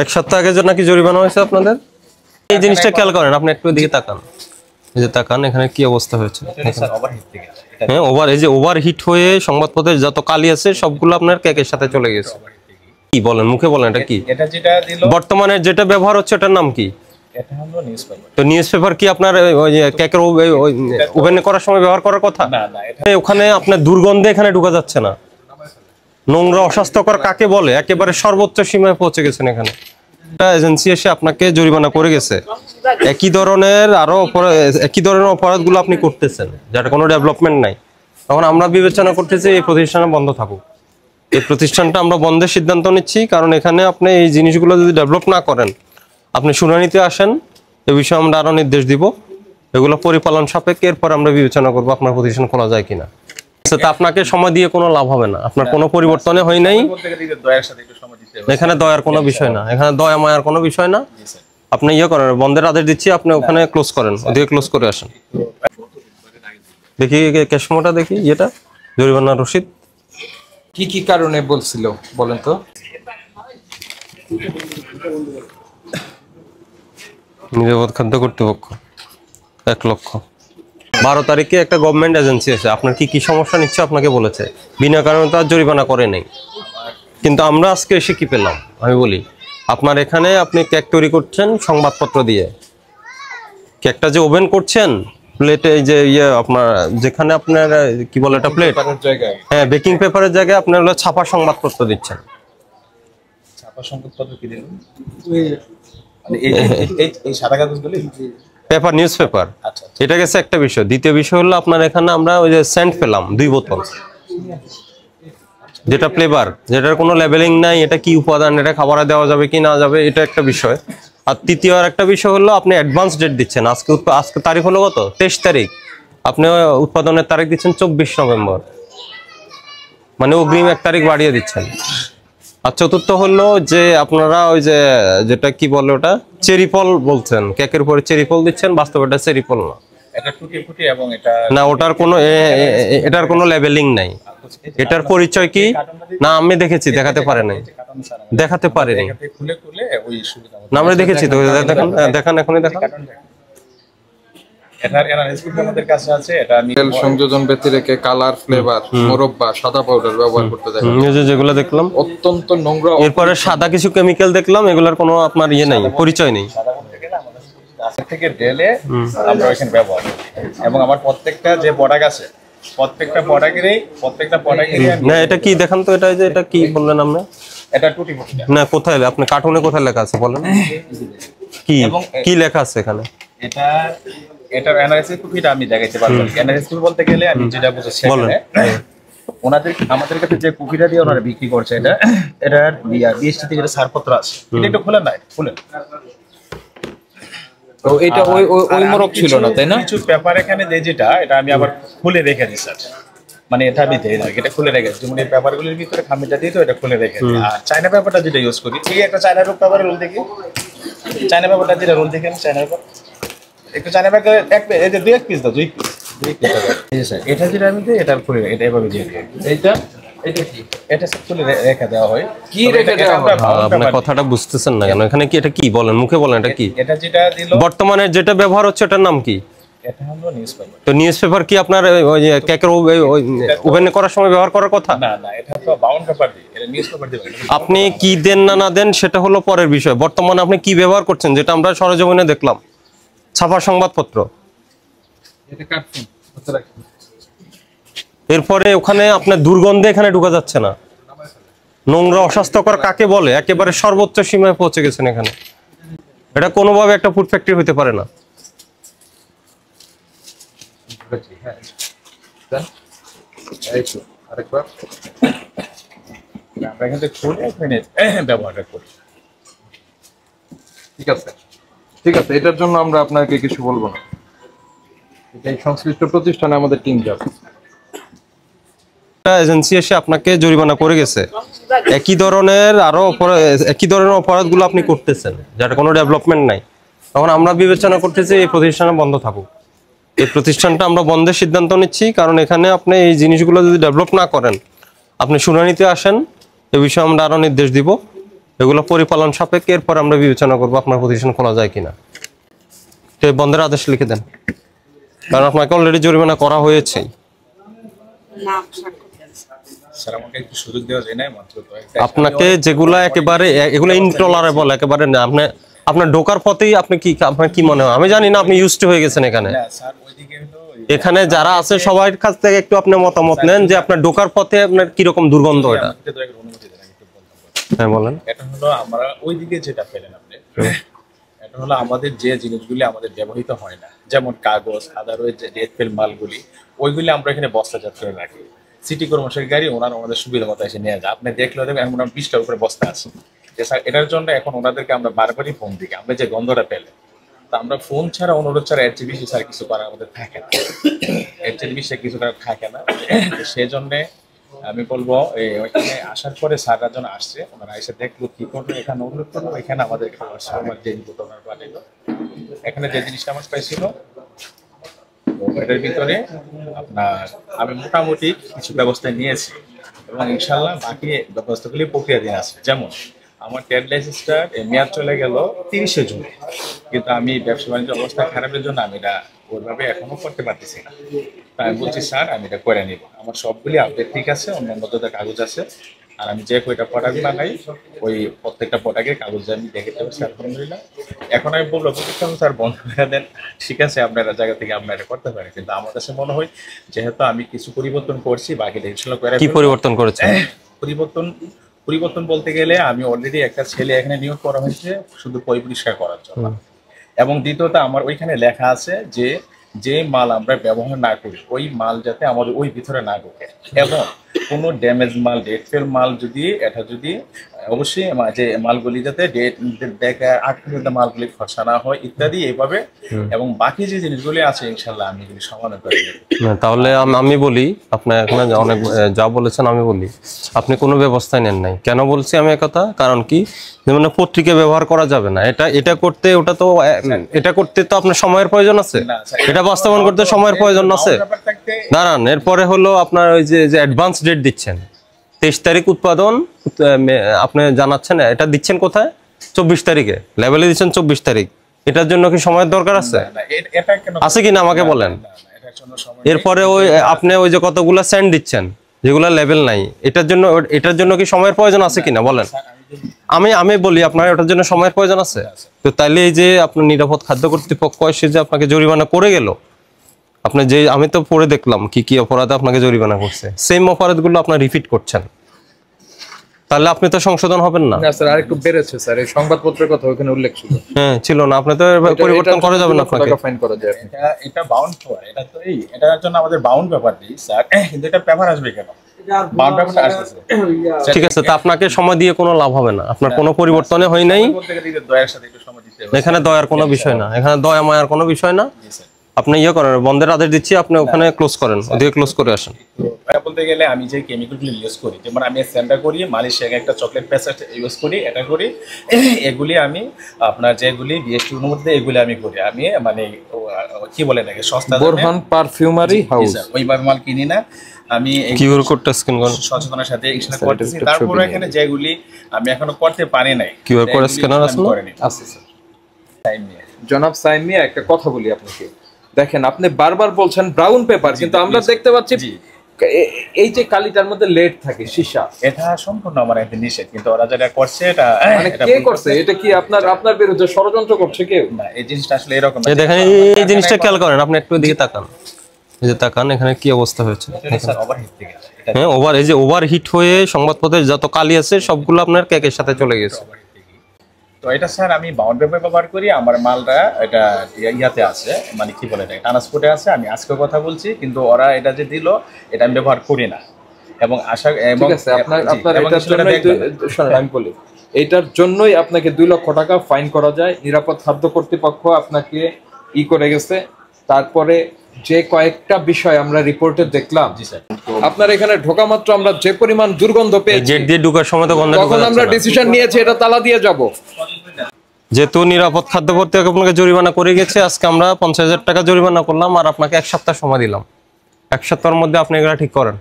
এক সপ্তাহ আগে নাকি জরিমানা হয়েছে আপনাদের? এই জিনিসটা খেয়াল করেন, আপনি একটু দিকে তাকান, এই যে তাকান এখানে কি অবস্থা হয়েছে। হ্যাঁ, এই যে ওভারহিট হয়ে সংবাদপত্রে যত কালি আছে সবগুলো আপনার কেকের সাথে চলে গেছে। কি বলেন, মুখে বলেন, এটা কি? বর্তমানে যেটা ব্যবহার হচ্ছে এটার নাম কি? তো নিউজ পেপার কি আপনার ওই কেকের ওভেনে করার সময় ব্যবহার করার কথা? ওখানে আপনার দুর্গন্ধে এখানে ঢোকা যাচ্ছে না। নোংরা অস্বাস্থ্যকর কাকে বলে একেবারে সর্বোচ্চ সীমায় পৌঁছে গেছেন এখানে। এজেন্সি এসে আপনাকে জরিমানা করে গেছে। একই ধরনের অপরাধগুলো আপনি করতেছেন, যেটা কোনো ডেভেলপমেন্ট নাই। তখন আমরা বিবেচনা করতেছি এই প্রতিষ্ঠানে বন্ধ থাকুক। এই প্রতিষ্ঠানটা আমরা বন্ধের সিদ্ধান্ত নিচ্ছি, কারণ এখানে আপনি এই জিনিসগুলো যদি ডেভেলপ না করেন, আপনি শুনানিতে আসেন, এ বিষয়ে আমরা আরো নির্দেশ দিব। এগুলো পরিপালন সাপেক্ষে এরপর আমরা বিবেচনা করবো আপনার প্রতিষ্ঠান খোলা যায় কিনা। তা আপনাকে সময় দিয়ে কোনো লাভ হবে না, আপনার কোনো পরিবর্তনে হয় নাই। এখানে দয়ার কোনো বিষয় না, এখানে দয়া মায়ার কোনো বিষয় না। আপনি ইয়ে করেন, বন্ধের আদেশ দিচ্ছি, আপনি ওখানে ক্লোজ করেন, ওদিকে ক্লোজ করে আসেন। দেখি ক্যাশমোটা দেখি, এটা জরিমানা রসিদ কি কি কারণে বলছিল বলেন তো? নিরাপদ খাদ্য কর্তৃপক্ষ 1 লক্ষ। 12 তারিখে একটা গভর্নমেন্ট এজেন্সি আছে, আপনার কি কি সমস্যা নিচ্ছে আপনাকে বলেছে, বিনা কারণে তার জরিমানা করে নেই। কিন্তু আমরা আজকে এসে কি পেলাম আমি বলি, আপনার এখানে আপনি কেক তৈরি করছেন সংবাদপত্র দিয়ে, কেকটা যে ওভেন করছেন প্লেটে, যে ইয়ে আপনার যেখানে আপনার কি বলে এটা প্লেট, হ্যাঁ বেকিং পেপারের জায়গায় আপনার হলো ছাপা সংবাদপত্র দিচ্ছেন। ছাপা সংবাদপত্র কি দিলেন? এই সাদা কাগজগুলি পেপার, নিউজ পেপার। এটা গেছে একটা বিষয়। দ্বিতীয় বিষয় হলো আপনার এখানে আমরা ওই যে সেন্ট পেলাম 2 বোতল, যেটা ফ্লেভার, যেটার কোনো লেবেলিং নাই, এটা কি উপাদান, এটা খাবারে দেওয়া যাবে কি না যাবে, এটা একটা বিষয়। আর তৃতীয় আর একটা বিষয় হলো আপনি অ্যাডভান্স ডেট দিচ্ছেন। আজকে তারিখ হলো কত? 23 তারিখ। আপনি উৎপাদনের তারিখ দিচ্ছেন 24 নভেম্বর, মানে অগ্রিম 1 তারিখ বাড়িয়ে দিচ্ছেন। আর চতুর্থ হলো যে আপনারা ওই যে যেটা কি বলে ওটা চেরি ফল বলছেন, কেকের উপরে চেরি ফল দিচ্ছেন, বাস্তবে এটা চেরি ফল না, এটা টুটি ফুটি, এবং এটা না ওটার কোনো এটার কোনো লেবেলিং নাই। এটার পরিচয় কি না আমি দেখেছি, দেখাতে পারে নাই, দেখাতে পারেনি, খুলে খুলে ওই সুবিধা না আমরা দেখেছি তো, দেখেন দেখান, এখনই দেখান। এটার এনালাইসিস আমাদের কাছে আছে। এটা আমি তেল সংযোজন ব্যতি রেখে কালার, ফ্লেভার, মোরব্বা, সাদা পাউডার ব্যবহার করতে দেখলাম, যেগুলো দেখলাম অত্যন্ত নোংরা। এরপরে সাদা কিছু কেমিক্যাল দেখলাম, এগুলোর কোনো আপনার ইয়ে নাই, পরিচয় নেই। থেকে ঢেলে আমরা এখানে ব্যবহার করি, এবং আমার প্রত্যেকটা যে প্রোডাক্ট আছে প্রত্যেকটা প্রোডাক্টেরই না এটা কি দেখান তো, এটা যে এটা কি বললেন আপনি? এটা টুটি ফুটি না, কোথায় আপনি কার্টুনে কোথায় লেখা আছে বলেন, কি কি লেখা আছে এখানে? এটার অ্যানালাইসিস কপিটা আমি দেখাইতে পারবো। অ্যানালাইসিস বলতে গেলে আমি যেটা বুঝাচ্ছি, আমাদের কাছে যে কপিটা দিয়ে ওনারা বিক্রি করছে, এটার বিএসটি থেকে যেটা ছাড়পত্র আছে, এটা একটু খুলে নাই, খুলে তো এটা ওই মোরক ছিল না, তাই না? কিছু পেপার এখানে দেয়, যেটা এটা আমি আবার খুলে রেখে দিই স্যার, মানে এটা আমি দেই না, এটা খুলে রেখে দিই। যেমন এই পেপারগুলোর ভিতরে খামিটা দিই, তো এটা খুলে রেখে দিই। আর চায়না পেপারটা যেটা ইউজ করি, এই একটা চায়না পেপারের রোল দেখি, চায়না পেপারটা যেটা রোল দেখেন, চায়না পেপার একটু চায়না পেপার এই যে 2 পিস দাও, 2 পিস স্যার। এটা যেটা আমি দিই, এটা খুলে এটা এভাবে দিয়ে দিই। এটা সব খুলে রেখে দেওয়া হয়। কি রেখে দেওয়া হয়? আপনি কথাটা বুঝতেছেন না কেন? এখানে কি এটা কি বলেন, মুখে বলেন, এটা কি? এটা যেটা দিল বর্তমানে যেটা ব্যবহার হচ্ছে এটার নাম কি? এটা হলো নিউজ পেপার। তো নিউজ পেপার কি আপনার ওই কেকের ওভেনে করার সময় ব্যবহার করার কথা? না, এটা তো বাউন্ড পেপার দিই, এটা নিউজ পেপার দিই। আপনি কি দেন না দেন সেটা হলো পরের বিষয়। বর্তমানে আপনি কি ব্যবহার করছেন, যেটা আমরা সরেজমিনে দেখলাম, ছাপা সংবাদপত্র। এরপরে ওখানে আপনার দুর্গন্ধে এখানে ঢোকা যাচ্ছে না। নোংরা অস্বাস্থ্যকর কাকে বলে একেবারে সর্বোচ্চ সীমায় পৌঁছে গেছেন এখানে। এটা কোনোভাবে একটা ফুড ফ্যাক্টরি হতে পারে না। ঠিক আছে, এটার জন্য আমরা আপনাকে কিছু বলবো না। এই সংশ্লিষ্ট প্রতিষ্ঠানে আমাদের টিম যাবে। এজেন্সি এসে আপনাকে জরিমানা করে গেছে। একই ধরনের অপরাধগুলো আপনি করতেছেন, যেটা কোনো ডেভেলপমেন্ট নাই। তখন আমরা বিবেচনা করতেছি এই প্রতিষ্ঠানে বন্ধ থাকুক। এই প্রতিষ্ঠানটা আমরা বন্ধের সিদ্ধান্ত নিচ্ছি, কারণ এখানে আপনি এই জিনিসগুলো যদি ডেভেলপ না করেন, আপনি শুনানিতে আসেন, এ বিষয়ে আমরা আরো নির্দেশ দিব। এগুলো পরিপালন সাপেক্ষে এরপর আমরা বিবেচনা করবো আপনার প্রতিষ্ঠান খোলা যায় কিনা। তো বন্ধের আদেশ লিখে দেন, কারণ আপনাকে অলরেডি জরিমানা করা হয়েছে। স্যার আমাকে একটু সুযোগ দেওয়া যায় না মাত্র আপনাকে যেগুলা একেবারে এগুলো ইনটলারেবল একেবারে না, আপনার ঢোকার পথেই আপনি কি আপনার কি মনে হয়? আমি জানি না, আপনি ইউজড হয়ে গেছেন এখানে। না স্যার ওইদিকে হলো এখানে যারা আছে সবার কাছ থেকে একটু আপনি মতামত নেন যে আপনার ঢোকার পথে আপনার কিরকম দুর্গন্ধ এটা। আমাকে তো একটা অনুমতি দেন, আমি একটু বলতে হ্যাঁ বলেন। এটা হলো আমরা ওইদিকে যেটা ফেলেন আপনি, এটা হলো আমাদের যে জিনিসগুলি আমাদের ব্যবহৃত হয় না, যেমন কাগজ, আদারওয়াইজ যে ডেট ফেল মালগুলি, ওইগুলি আমরা এখানে বস্তাজাত করে রাখি। সিটি কর্মচারী গাড়ি ওনারা আমাদের সুবিধা মতো এসে নিয়ে যায়। আপনি দেখলে দেখবেন এমন 20টার উপরে বস্তা আছে। যে স্যার এটার জন্য এখন ওনাদেরকে আমরা বারবারই ফোন দিই, আমরা যে গন্ধটা পেলে, তা আমরা ফোন ছাড়া অনুরোধ ছাড়া এর চেয়ে বেশি স্যার কিছু করার আমাদের থাকে না, এর চেয়ে বেশি কিছু করার থাকে না। সেই জন্যে আমি বলবো ওইখানে আসার পরে স্যাররা যখন আসছে, ওনারা এসে দেখলো কি করলো, এখানে অনুরোধ করলো, এখানে আমাদের যে ওনার পাঠালো, এখানে যে জিনিসটা আমার পাইছিল এটার ভিতরে আপনার আমি মোটামুটি কিছু ব্যবস্থা নিয়েছি এবং ইনশাল্লাহ বাকি ব্যবস্থাগুলি প্রক্রিয়াধীন আছে। যেমন আমার ট্রেড লাইসেন্সটার মেয়াদ চলে গেল 30শে জুন, কিন্তু আমি ব্যবসা বাণিজ্য অবস্থা খারাপের জন্য আমি এটা ওইভাবে এখনো করতে পারতেছি না। তাই আমি বলছি স্যার আমি এটা করে নিব, আমার সবগুলি আপডেট ঠিক আছে, অন্যান্য যত কাগজ আছে, আর আমি যে কয়টা প্রোডাক্ট বানাই ওই প্রত্যেকটা প্রোডাক্টের কাগজ আমি দেখে দেবো স্যার আলহামদুলিল্লাহ। এখন আমি বলবো প্রতিষ্ঠান স্যার বন্ধ করে দেন, ঠিক আছে আপনারা জায়গা থেকে আপনারা করতে পারেন, কিন্তু আমার কাছে মনে হয় যেহেতু আমি কিছু পরিবর্তন করছি, বাকি ইনশাআল্লাহ করে কি পরিবর্তন করেছেন? পরিবর্তন বলতে গেলে আমি অলরেডি একটা ছেলে এখানে নিয়োগ করা হয়েছে শুধু পরিষ্কার করার জন্য, এবং দ্বিতীয়ত আমার ওইখানে লেখা আছে যে যে মাল আমরা ব্যবহার না করি ওই মাল যাতে আমাদের ওই ভিতরে না ঢোকে, এবং কোনো ড্যামেজ মাল, ডেট ফেল মাল যদি এটা যদি অবশ্যই যে মালগুলি যাতে ডেট দেখে আটকে মালগুলি খসা না হয় ইত্যাদি এইভাবে, এবং বাকি যে জিনিসগুলি আছে ইনশাল্লাহ আমি এগুলি সমাধান করে দেব। তাহলে আমি বলি, আপনার এখানে অনেক যা বলেছেন আমি বলি, আপনি কোনো ব্যবস্থা নেন নাই। কেন বলছি আমি কথা? কারণ কি, যেমন পত্রিকা ব্যবহার করা যাবে না, এটা করতে ওটা তো এটা করতে তো আপনার সময়ের প্রয়োজন আছে, এটা বাস্তবায়ন করতে সময়ের প্রয়োজন আছে। দাঁড়ান, এরপরে হলো আপনার ওই যে অ্যাডভান্স ডেট দিচ্ছেন 23 তারিখ উৎপাদন, আপনি জানাচ্ছেন এটা দিচ্ছেন কোথায়? 24 তারিখে লেভেলে দিচ্ছেন 24 তারিখ। এটার জন্য কি সময়ের দরকার আছে? আছে কিনা আমাকে বলেন। এরপরে ওই আপনি ওই যে কতগুলো সেন্ট দিচ্ছেন যেগুলো লেভেল নাই, এটার জন্য কি সময়ের প্রয়োজন আছে কিনা বলেন। আমি বলি আপনার ওটার জন্য সময়ের প্রয়োজন আছে। তো তাইলে এই যে আপনার নিরাপদ খাদ্য কর্তৃপক্ষ এসে যে আপনাকে জরিমানা করে গেল, আপনি যে আমি তো পড়ে দেখলাম কি কি অপরাধে আপনাকে জরিমানা করছে, সেম অপরাধগুলো আপনার রিপিট করছেন, তাহলে আপনি তো সংশোধন হবেন না। না স্যার আরেকটু বেড়েছে স্যার, এই সংবাদপত্রের কথা ওখানে উল্লেখ ছিল। হ্যাঁ ছিল না, আপনি তো পরিবর্তন করা যাবে না, আপনাকে ফাইন করা যায়। এটা বাউন্ড ফর, এটা তো এটার জন্য আমাদের বাউন্ড পেপার দিই স্যার, কিন্তু এটা পেপার আসবে কেন? বাউন্ড পেপার আসছে, ঠিক আছে। তা আপনাকে সময় দিয়ে কোনো লাভ হবে না, আপনার কোনো পরিবর্তনে হয় নাই। বলতে গেলে দয়ার সাথে একটু সময় দিতে হবে। এখানে দয়ার কোনো বিষয় না, এখানে দয়া মায়ার কোনো বিষয় না। আপনি ইয়ে করেন, বন্ধের আদেশ দিচ্ছি, আপনি ওখানে ক্লোজ করেন, ওদিকে ক্লোজ করে আসেন। এটা বলতে গেলে আমি যে কেমিক্যালগুলো ইউজ করি, যেমন আমি স্যান্ডা করি, মালয়েশিয়ার একটা চকলেট পেস্ট ইউজ করি, এটা করি, এগুলি আমি আপনার যেগুলি বিএসটির মধ্যে এগুলি আমি করি, আমি মানে কি বলে নাকি সস্তা বোরহান পারফিউমারি হাউস, ওইভাবে মাল কিনি না আমি, কিউআর কোডটা স্ক্যান করেন, সচেতনের সাথে ইনস্টল করতেছি। তারপরে এখানে যেগুলি আমি এখনো করতে পারি নাই, কিউআর কোড স্ক্যানার আছে না? আছে স্যার। টাইম নিয়ে জনাব সাইন নিয়ে একটা কথা বলি আপনাকে। দেখেন আপনি বারবার বলছেন ব্রাউন পেপার, কিন্তু আমরা দেখতে পাচ্ছি এই যে কালিটার মধ্যে লেড থাকে সীসা, এটা সম্পূর্ণ আমার একটা নিষেধ, কিন্তু ওরা যেটা করছে এটা মানে কে করছে? এটা কি আপনার বিরুদ্ধে ষড়যন্ত্র করছে কেউ? না, এই জিনিসটা আসলে এরকম না। এই দেখেন এই জিনিসটা খেয়াল করেন, আপনি একটু দিকে তাকান, এই যে তাকান এখানে কি অবস্থা হয়েছে। হ্যাঁ এই যে ওভারহিট হয়ে সংবাদপত্রের যত কালি আছে সবগুলো আপনার কেকের সাথে চলে গেছে। তো এটা স্যার আমি বাউন্ড পেপার ব্যবহার করি, আমার মালটা এটা ইয়াতে আছে, মানে কি বলে এটা ট্রান্সপোর্টে আছে। আমি আজকে কথা বলছি, কিন্তু ওরা এটা যে দিল এটা আমি ব্যবহার করি না, এবং আশা ঠিক আছে আপনার এটার জন্য আমি বলি এটার জন্যই আপনাকে 2 লক্ষ টাকা ফাইন করা যায়। নিরাপদ খাদ্য কর্তৃপক্ষ আপনাকে করে গেছে। তারপরে যে কয়েকটা বিষয় আমরা রিপোর্টে দেখলাম, আপনার এখানে ঢোকা মাত্র আমরা যে পরিমাণ দুর্গন্ধ পেয়েছি, গেট দিয়ে ঢোকার সময় তো গন্ধ, তখন আমরা ডিসিশন নিয়েছি এটা তালা দিয়ে যাব। যেহেতু নিরাপদ খাদ্য কর্তৃপক্ষ আপনাকে জরিমানা করে গেছে, আজকে আমরা 50,000 টাকা জরিমানা করলাম, আর আপনাকে 1 সপ্তাহ সময় দিলাম। 1 সপ্তাহের মধ্যে আপনি এগুলা ঠিক করেন।